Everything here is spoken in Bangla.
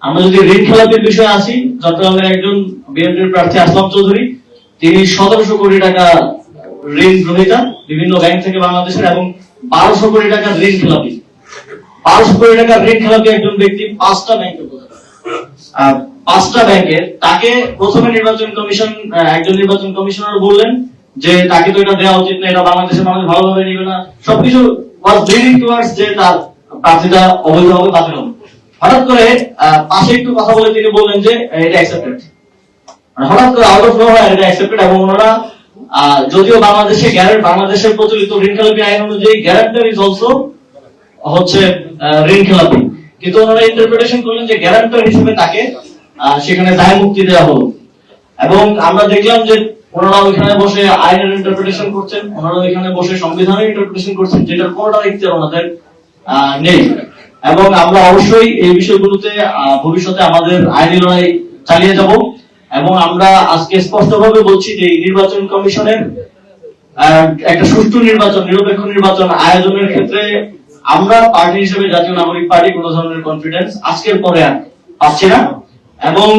আমরা যদি ঋণ খেলাপির বিষয়ে আসি, চট্টগ্রামের একজন বিএনপির প্রার্থী আসলাম চৌধুরী, তিনি 1700 কোটি টাকা ঋণ গ্রহীতা বিভিন্ন ব্যাংক থেকে বাংলাদেশের, এবং 1200 কোটি টাকা ঋণ খেলাপি। 1200 কোটি টাকা ঋণ খেলাপি একজন ব্যক্তি 5টা ব্যাংকে, 5টা ব্যাংকে। তাকে প্রথমে নির্বাচন কমিশন, একজন নির্বাচন কমিশনার বললেন যে তাকে তো এটা দেওয়া উচিত না, এটা বাংলাদেশের মানুষ ভালোভাবে নিবে না, সবকিছু ওয়াজ লিডিং টুয়ার্ডস যে তার প্রার্থীটা অবৈধভাবে বাতিল হবে। হঠাৎ করে পাশে একটু কথা বলে তিনি বললেন যে এটা অ্যাকসেপ্টেড। হঠাৎ করে আউট অফ নোহোয়্যার এটা অ্যাকসেপ্টেড। এবং ওনারা যদিও বাংলাদেশের প্রচলিত ঋণ খেলাপি আইন অনুযায়ী গ্যারান্টার ইজ অলসো হচ্ছে ঋণ খেলাপি, কিন্তু ওনারা ইন্টারপ্রিটেশন করলেন যে গ্যারান্টার হিসেবে তাকে সেখানে দায় মুক্তি দেওয়া হলো। এবং আমরা দেখলাম যে ওনারা ওইখানে বসে আইনের ইন্টারপ্রিটেশন করছেন, ওনারা ওইখানে বসে সংবিধানের ইন্টারপ্রিটেশন করছেন, যেটার কোনোটা দেখতে ওনাদের নেই। এবং আমরা অবশ্যই এই বিষয়গুলোতে ভবিষ্যতে আমাদের আইনি লড়াই চালিয়ে যাব। এবং আমরা আজকে স্পষ্টভাবে বলছি যে নির্বাচন কমিশনের একটা সুষ্ঠু নির্বাচন, নিরপেক্ষ নির্বাচন আয়োজনের ক্ষেত্রে আমরা পার্টি হিসেবে জাতীয় নাগরিক পার্টি কোনো ধরনের কনফিডেন্স আজকের পরে আর পাচ্ছি না। এবং